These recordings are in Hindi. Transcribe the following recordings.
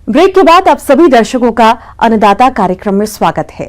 ब्रेक के बाद आप सभी दर्शकों का अन्नदाता कार्यक्रम में स्वागत है।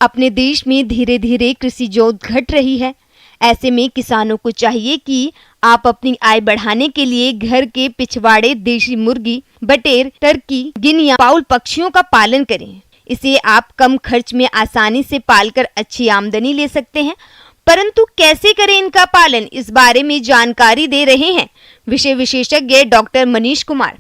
अपने देश में धीरे धीरे कृषि जोत घट रही है। ऐसे में किसानों को चाहिए कि आप अपनी आय बढ़ाने के लिए घर के पिछवाड़े देशी मुर्गी, बटेर, टर्की, गिनिया, फाउल पक्षियों का पालन करें। इसे आप कम खर्च में आसानी से पालकर अच्छी आमदनी ले सकते हैं। परंतु कैसे करें इनका पालन, इस बारे में जानकारी दे रहे हैं विषय विशेषज्ञ डॉक्टर मनीष कुमार।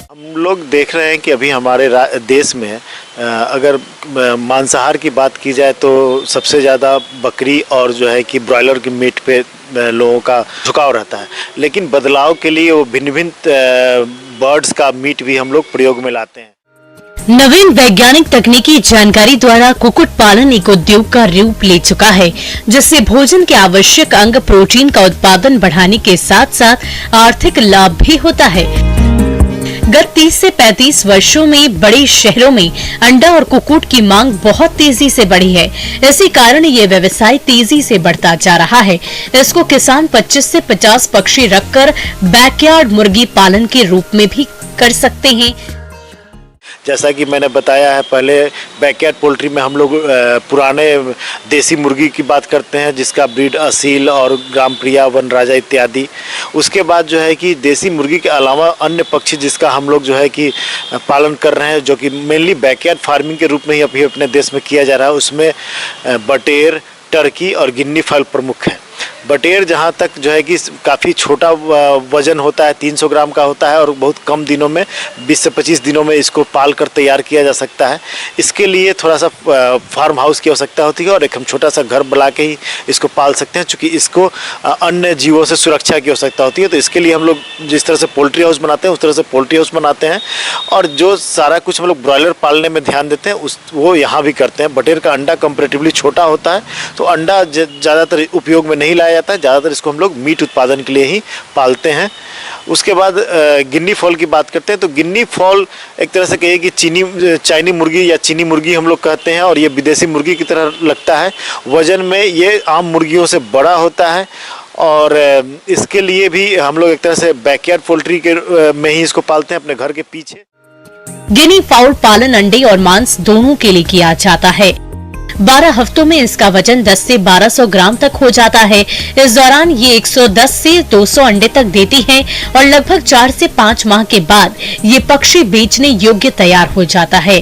हम लोग देख रहे हैं कि अभी हमारे देश में अगर मांसाहार की बात की जाए तो सबसे ज़्यादा बकरी और जो है कि ब्रॉयलर की मीट पे लोगों का झुकाव रहता है, लेकिन बदलाव के लिए वो भिन्न भिन्न बर्ड्स का मीट भी हम लोग प्रयोग में लाते हैं। नवीन वैज्ञानिक तकनीकी जानकारी द्वारा कुक्कुट पालन एक उद्योग का रूप ले चुका है, जिससे भोजन के आवश्यक अंग प्रोटीन का उत्पादन बढ़ाने के साथ साथ आर्थिक लाभ भी होता है। गत 30 से 35 वर्षों में बड़े शहरों में अंडा और कुक्कुट की मांग बहुत तेजी से बढ़ी है। इसी कारण ये व्यवसाय तेजी से बढ़ता जा रहा है। इसको किसान 25 से 50 पक्षी रखकर बैकयार्ड मुर्गी पालन के रूप में भी कर सकते हैं। जैसा कि मैंने बताया है, पहले बैकयार्ड पोल्ट्री में हम लोग पुराने देसी मुर्गी की बात करते हैं, जिसका ब्रीड असील और ग्रामप्रिया, वनराजा इत्यादि। उसके बाद जो है कि देसी मुर्गी के अलावा अन्य पक्षी जिसका हम लोग जो है कि पालन कर रहे हैं, जो कि मेनली बैकयार्ड फार्मिंग के रूप में ही अभी अपने देश में किया जा रहा है। उसमें बटेर, टर्की और गिन्नी फाउल प्रमुख है। बटेर जहाँ तक जो है कि काफ़ी छोटा वजन होता है, 300 ग्राम का होता है और बहुत कम दिनों में 20 से 25 दिनों में इसको पाल कर तैयार किया जा सकता है। इसके लिए थोड़ा सा फार्म हाउस की आवश्यकता होती है और एक हम छोटा सा घर बना के ही इसको पाल सकते हैं, चूँकि इसको अन्य जीवों से सुरक्षा की आवश्यकता होती है। तो इसके लिए हम लोग जिस तरह से पोल्ट्री हाउस बनाते हैं उस तरह से पोल्ट्री हाउस बनाते हैं, और जो सारा कुछ हम लोग ब्रॉयलर पालने में ध्यान देते हैं वो यहाँ भी करते हैं। बटेर का अंडा कंपेरेटिवली छोटा होता है, तो अंडा ज़्यादातर उपयोग में नहीं लाया जाता है। ज़्यादातर इसको हम लोग मीट उत्पादन के लिए ही पालते हैं। उसके बाद गिन्नी फॉल की बात करते हैं, तो गिन्नी फॉल एक तरह से कहिए कि चाइनी मुर्गी या चीनी मुर्गी हम लोग कहते हैं, और ये विदेशी मुर्गी की तरह लगता है। वजन में ये आम मुर्गियों से बड़ा होता है, और इसके लिए भी हम लोग एक तरह से बैकयार्ड पोल्ट्री के में ही इसको पालते हैं अपने घर के पीछे। गिनी फाउल पालन अंडे और मांस दोनों के लिए किया जाता है। 12 हफ्तों में इसका वजन 10 से 1200 ग्राम तक हो जाता है। इस दौरान ये 110 से 200 अंडे तक देती है और लगभग 4 से 5 माह के बाद ये पक्षी बेचने योग्य तैयार हो जाता है।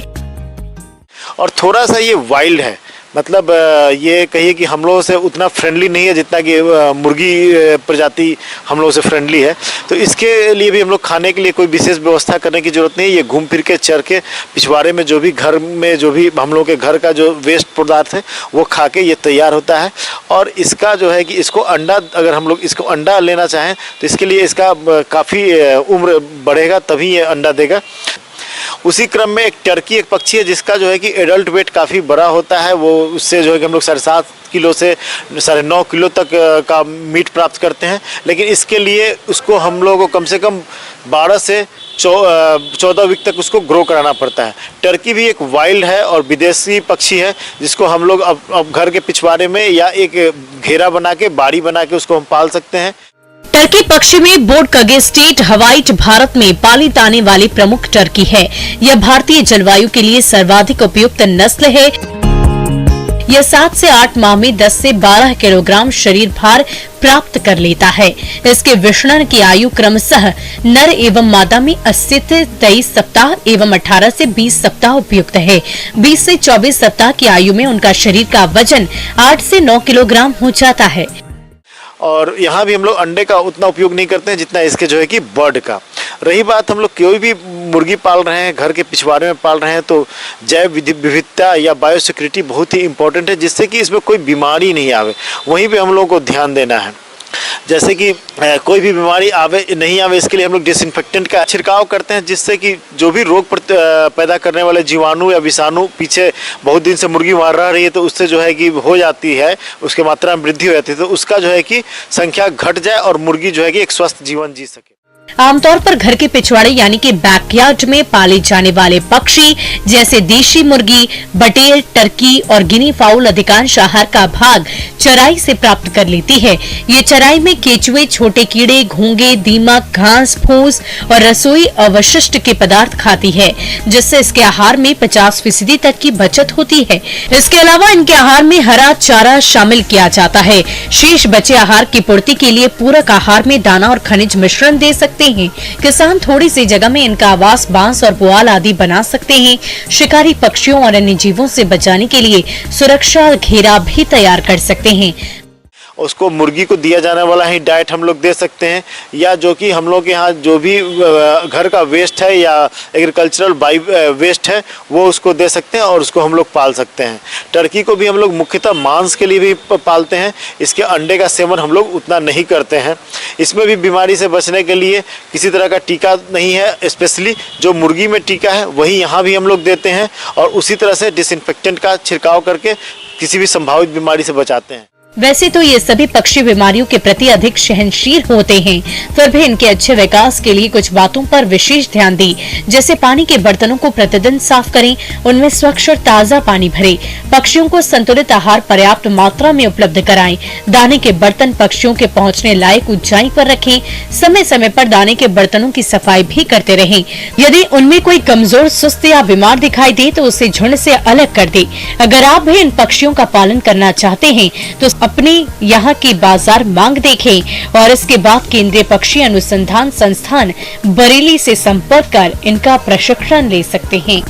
और थोड़ा सा ये वाइल्ड है, मतलब ये कहिए कि हम लोगों से उतना फ्रेंडली नहीं है जितना कि मुर्गी प्रजाति हम लोगों से फ्रेंडली है। तो इसके लिए भी हम लोग खाने के लिए कोई विशेष व्यवस्था करने की ज़रूरत नहीं है। ये घूम फिर के चर के पिछवाड़े में जो भी घर में जो भी हम लोग के घर का जो वेस्ट पदार्थ है वो खा के ये तैयार होता है। और इसका जो है कि इसको अंडा, अगर हम लोग इसको अंडा लेना चाहें तो इसके लिए इसका काफ़ी उम्र बढ़ेगा तभी ये अंडा देगा। उसी क्रम में एक टर्की एक पक्षी है जिसका जो है कि एडल्ट वेट काफ़ी बड़ा होता है। वो उससे जो है कि हम लोग 7.5 किलो से 9.5 किलो तक का मीट प्राप्त करते हैं। लेकिन इसके लिए उसको हम लोगों को कम से कम 12 से 14 वीक तक उसको ग्रो कराना पड़ता है। टर्की भी एक वाइल्ड है और विदेशी पक्षी है, जिसको हम लोग अब घर के पिछवाड़े में या एक घेरा बना के, बाड़ी बना के उसको हम पाल सकते हैं। टर्की पक्षी में बोर्ड कगेस्टेट हवाइट भारत में पाली जाने वाली प्रमुख टर्की है। यह भारतीय जलवायु के लिए सर्वाधिक उपयुक्त नस्ल है। यह 7 से 8 माह में 10 से 12 किलोग्राम शरीर भार प्राप्त कर लेता है। इसके विषणन की आयु क्रमशः नर एवं मादा में 80 से 23 सप्ताह एवं 18 से 20 सप्ताह उपयुक्त है। 20 से 24 सप्ताह की आयु में उनका शरीर का वजन 8 से 9 किलोग्राम हो जाता है। और यहाँ भी हम लोग अंडे का उतना उपयोग नहीं करते हैं जितना इसके जो है कि बर्ड का। रही बात हम लोग कोई भी मुर्गी पाल रहे हैं, घर के पिछवाड़े में पाल रहे हैं, तो जैव विविधता या बायोसिक्योरिटी बहुत ही इंपॉर्टेंट है, जिससे कि इसमें कोई बीमारी नहीं आवे। वहीं पे हम लोग को ध्यान देना है। जैसे कि कोई भी बीमारी आवे नहीं आवे इसके लिए हम लोग डिसइंफेक्टेंट का छिड़काव करते हैं, जिससे कि जो भी रोग पैदा करने वाले जीवाणु या विषाणु पीछे बहुत दिन से मुर्गी वहाँ रह रही है तो उससे जो है कि हो जाती है, उसके मात्रा में वृद्धि हो जाती है, तो उसका जो है कि संख्या घट जाए और मुर्गी जो है कि एक स्वस्थ जीवन जी सके। आमतौर पर घर के पिछवाड़े यानी कि बैकयार्ड में पाले जाने वाले पक्षी जैसे देशी मुर्गी, बटेर, टर्की और गिनी फाउल अधिकांश आहार का भाग चराई से प्राप्त कर लेती है। ये चराई में केचुए, छोटे कीड़े, घोंगे, दीमक, घास फूस और रसोई अवशिष्ट के पदार्थ खाती है, जिससे इसके आहार में 50% तक की बचत होती है। इसके अलावा इनके आहार में हरा चारा शामिल किया जाता है। शेष बचे आहार की पूर्ति के लिए पूरक आहार में दाना और खनिज मिश्रण दे सकते हैं। किसान थोड़ी सी जगह में इनका आवास बांस और पुआल आदि बना सकते हैं। शिकारी पक्षियों और अन्य जीवों से बचाने के लिए सुरक्षा घेरा भी तैयार कर सकते हैं। उसको मुर्गी को दिया जाने वाला ही डाइट हम लोग दे सकते हैं, या जो कि हम लोग के यहाँ जो भी घर का वेस्ट है या एग्रीकल्चरल बाई वेस्ट है वो उसको दे सकते हैं और उसको हम लोग पाल सकते हैं। टर्की को भी हम लोग मुख्यतः मांस के लिए भी पालते हैं। इसके अंडे का सेवन हम लोग उतना नहीं करते हैं। इसमें भी बीमारी से बचने के लिए किसी तरह का टीका नहीं है। स्पेशली जो मुर्गी में टीका है वही यहाँ भी हम लोग देते हैं और उसी तरह से डिसइंफेक्टेंट का छिड़काव करके किसी भी संभावित बीमारी से बचाते हैं। वैसे तो ये सभी पक्षी बीमारियों के प्रति अधिक सहनशील होते हैं, फिर भी इनके अच्छे विकास के लिए कुछ बातों पर विशेष ध्यान दें। जैसे पानी के बर्तनों को प्रतिदिन साफ करें, उनमें स्वच्छ और ताज़ा पानी भरें, पक्षियों को संतुलित आहार पर्याप्त मात्रा में उपलब्ध कराएं, दाने के बर्तन पक्षियों के पहुंचने लायक ऊंचाई पर रखें, समय समय पर दाने के बर्तनों की सफाई भी करते रहें। यदि उनमें कोई कमजोर, सुस्त या बीमार दिखाई दे तो उसे झुंड से अलग कर दें। अगर आप भी इन पक्षियों का पालन करना चाहते हैं तो अपने यहाँ की बाजार मांग देखें और इसके बाद केंद्रीय पक्षी अनुसंधान संस्थान बरेली से संपर्क कर इनका प्रशिक्षण ले सकते हैं।